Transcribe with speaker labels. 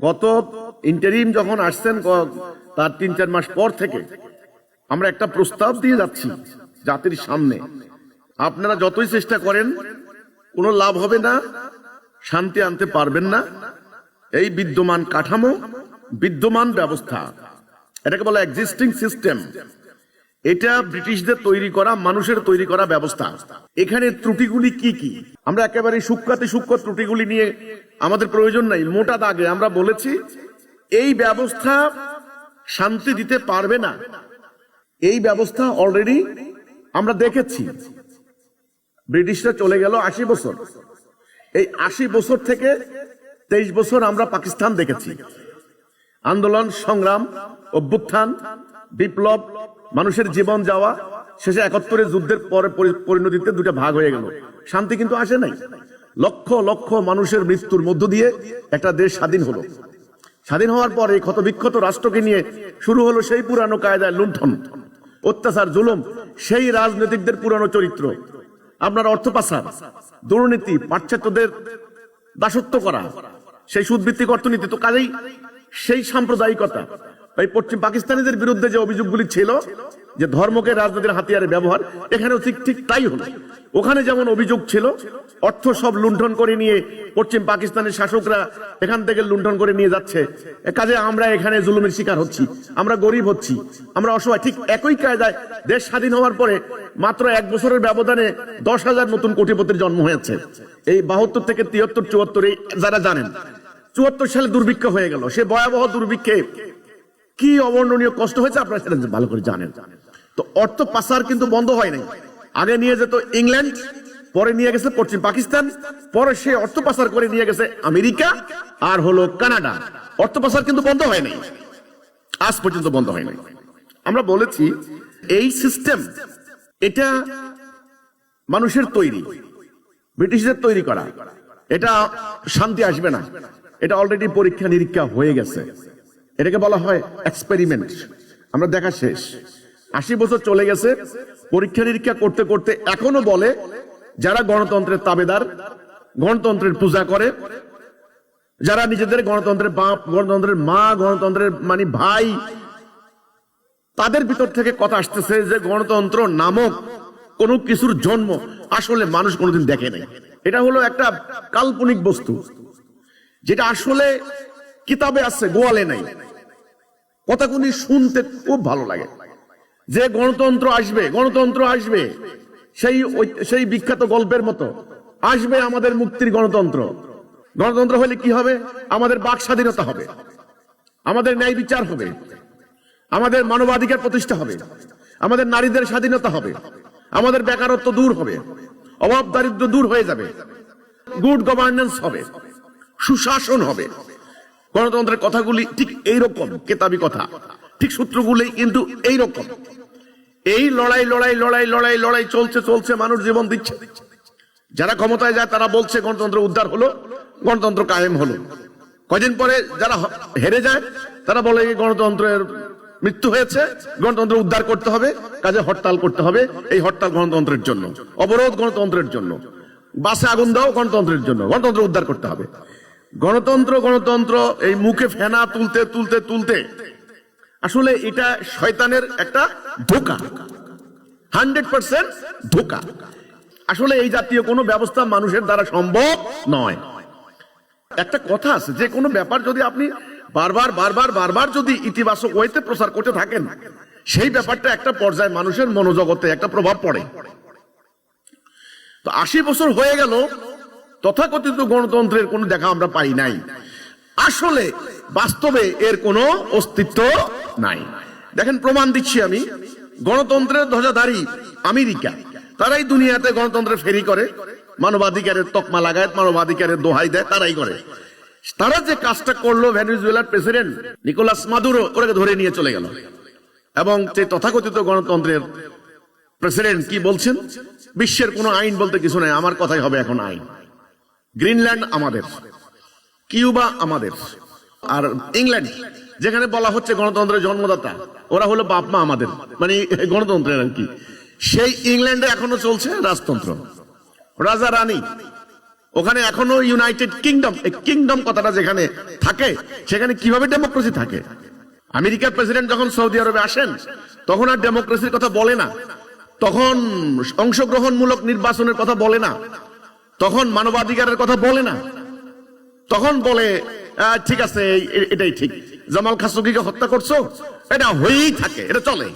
Speaker 1: গত ইন্টারিম যখন আসছেন তার ৩-৪ মাস পর থেকে আমরা একটা প্রস্তাব দিয়ে যাচ্ছি জাতির সামনে, আপনারা যতই চেষ্টা করেন কোনো লাভ হবে না, শান্তি আনতে পারবেন না। এই বিদ্যমান কাঠামো, বিদ্যমান ব্যবস্থা, এটাকে বলা এক্সিস্টিং সিস্টেম, এটা ব্রিটিশদের তৈরি করা, মানুষের তৈরি করা ব্যবস্থা। এখানে ত্রুটিগুলি কি কি আমরা একেবারে সূক্ষ্ম ত্রুটিগুলি নিয়ে আমাদের প্রয়োজন নাই। মোটা দাগে আমরা বলেছি এই ব্যবস্থা শান্তি দিতে পারবে না। এই ব্যবস্থা অলরেডি আমরা দেখেছি। ব্রিটিশরা চলে গেল ৮০ বছর, এই ৮০ বছর থেকে ২৩ বছর আমরা পাকিস্তান দেখেছি। আন্দোলন, সংগ্রাম, অভ্যুত্থান, বিপ্লব, মানুষের জীবন যাওয়া, শেষে ৭১ যুদ্ধের পরে পরিণতিতে দুটা ভাগ হয়ে গেল। শান্তি কিন্তু আসে নাই। লক্ষ লক্ষ মানুষের মৃত্যুর মধ্য দিয়ে একটা দেশ স্বাধীন হলো। স্বাধীন হওয়ার পরে ক্ষতবিক্ষত রাষ্ট্রকে নিয়ে শুরু হলো সেই পুরানো কায়দায় লুণ্ঠন, অত্যাচার, জুলুম, সেই রাজনীতিকদের পুরানো চরিত্র। আপনার অর্থ পাচার, দুর্নীতি, পাশ্চাত্যদের দাসত্ব করা, সেই সুদভিত্তিক অর্থনীতি। তো কাজেই সেই সাম্প্রদায়িকতা, এই পশ্চিম পাকিস্তানিদের বিরুদ্ধে যে অভিযোগগুলি ছিল যে ধর্মকে রাজনীতির হাতিয়ারে ব্যবহার, এখানেও ঠিক তাই হলো। ওখানে যেমন অভিযোগ ছিল অর্থ সব লুণ্ঠন করে নিয়ে পশ্চিম পাকিস্তানের শাসকরা এখান থেকে লুণ্ঠন করে নিয়ে যাচ্ছে, কাজে আমরা এখানে জুলুমের শিকার হচ্ছি, আমরা গরিব হচ্ছি, আমরা অসহায়। ঠিক একই কায়দায় দেশ স্বাধীন হওয়ার পরে মাত্র ১ বছরের ব্যবধানে ১০,০০০ নতুন কোটিপতির জন্ম হয়েছে। এই ৭২ থেকে ৭৩, ৭৪, যারা জানেন ৭৪ সালে দুর্ভিক্ষ হয়ে গেল। সে ভয়াবহ দুর্ভিক্ষে কি অবর্ণনীয় কষ্ট হয়েছে আপনারা সেটা ভালো করে জানেন। তো অর্থ পাচার কিন্তু বন্ধ হয় নাই। আগে নিয়ে যেত ইংল্যান্ড, পরে নিয়ে গেছে পশ্চিম পাকিস্তান, পরে সে অর্থ পাচার করে নিয়ে গেছে আমেরিকা আর হলো কানাডা। অর্থ পাচার কিন্তু বন্ধ হয় নাই, আজ পর্যন্ত বন্ধ হয় নাই। আমরা বলেছি এই সিস্টেম, এটা মানুষের তৈরি, ব্রিটিশদের তৈরি করা, এটা শান্তি আসবে না। এটা অলরেডি পরীক্ষা নিরীক্ষা হয়ে গেছে। এটাকে বলা হয় এক্সপেরিমেন্ট। আমরা দেখা শেষ। ৮০ বছর চলে গেছে, পরীক্ষা নিরীক্ষা করতে করতে এখনো বলে যারা গণতন্ত্রের তাবেদার, গণতন্ত্রের পূজা করে, যারা নিজেদের গণতন্ত্রের বাপ, গণতন্ত্রের মা, গণতন্ত্রের মানে ভাই, তাদের ভিতর থেকে কথা আসতেছে যে গণতন্ত্র নামক কোন কিছুর জন্ম আসলে মানুষ কোনোদিন দেখে নাই। এটা হলো একটা কাল্পনিক বস্তু, যেটা আসলে কিতাবে আছে, গোয়ালে নাই। কথাগুলি শুনতে খুব ভালো লাগে যে গণতন্ত্র আসবে, গণতন্ত্র আসবে, সেই বিখ্যাত গল্পের মতো আসবে আমাদের মুক্তির গণতন্ত্র। গণতন্ত্র হলে কি হবে? আমাদের বাক স্বাধীনতা হবে, আমাদের ন্যায় বিচার হবে, আমাদের মানবাধিকার প্রতিষ্ঠা হবে, আমাদের নারীদের স্বাধীনতা হবে, আমাদের বেকারত্ব দূর হবে, অভাব দারিদ্র দূর হয়ে যাবে, গুড গভর্নেন্স হবে, সুশাসন হবে। গণতন্ত্রের কথাগুলি ঠিক এইরকম কেতাবি কথা, ঠিক সূত্রগুলি কিন্তু এইরকম। এই লড়াই লড়াই লড়াই লড়াই লড়াই চলছে চলছে, মানুষ জীবন দিচ্ছে। যারা ক্ষমতায় যায় তারা বলছে গণতন্ত্র উদ্ধার হলো, গণতন্ত্র কায়েম হলো। কয়দিন পরে যারা হেরে যায় তারা বলে গণতন্ত্রের মৃত্যু হয়েছে, গণতন্ত্র উদ্ধার করতে হবে, কাজে হরতাল করতে হবে। এই হরতাল গণতন্ত্রের জন্য, অবরোধ গণতন্ত্রের জন্য, বাসে আগুন দাও গণতন্ত্রের জন্য, গণতন্ত্র উদ্ধার করতে হবে। গণতন্ত্র গণতন্ত্র এই মুখে ফেনা তুলতে তুলতে তুলতে আসলে এটা শয়তানের একটা ধোঁকা, 100% ধোঁকা। আসলে এই জাতীয় কোনো ব্যবস্থা মানুষের দ্বারা সম্ভব নয়। একটা কথা আছে, যে কোনো ব্যাপার যদি আপনি বারবার বারবার বারবার যদি ইতিবাচক ওয়েতে প্রচার করতে থাকেন, সেই ব্যাপারটা একটা পর্যায়ে মানুষের মনোজগতে একটা প্রভাব পড়ে। তো ৮০ বছর হয়ে গেল, তথাকথিত গণতন্ত্রের কোনো দেখা আমরা পাই নাই। আসলে বাস্তবে এর কোনো অস্তিত্ব নাই। দেখেন, প্রমাণ দিচ্ছি আমি। গণতন্ত্রের ধ্বজাধারী আমেরিকা, তারাই দুনিয়াতে গণতন্ত্রের ফেরি করে, মানবাধিকারের তকমা লাগায়, মানবাধিকারের দোহাই দেয়, তারাই করে। তারা যে কাজটা করলো, ভেনেজুয়েলার প্রেসিডেন্ট নিকোলাস মাদুরো ওরাকে ধরে নিয়ে চলে গেল। এবং যে তথাকথিত গণতন্ত্রের প্রেসিডেন্ট কি বলছেন? বিশ্বের কোনো আইন বলতে কিছু নাই, আমার কথাই হবে এখন আইন। গ্রিনল্যান্ড আমাদের, কিউবা আমাদের, আর ইংল্যান্ড যেখানে বলা হচ্ছে গণতন্ত্রের জন্মদাতা, ওরা হলো বাপ মা আমাদের, মানে গণতন্ত্রের আর কি। সেই ইংল্যান্ডে এখনো চলছে রাজতন্ত্র, রাজা রানী, ওখানে এখনো ইউনাইটেড কিংডম, কিংডম কথাটা যেখানে থাকে সেখানে কিভাবে ডেমোক্রেসি থাকে? আমেরিকার প্রেসিডেন্ট যখন সৌদি আরবে আসেন তখন আর ডেমোক্রেসির কথা বলে না, তখন অংশগ্রহণমূলক নির্বাচনের কথা বলে না, তখন মানবাধিকারের কথা বলে না, তখন বলে ঠিক আছে এটাই ঠিক, জামাল খাশোগিকে হত্যা করছো, এটা হয়েই থাকে, এটা চলে।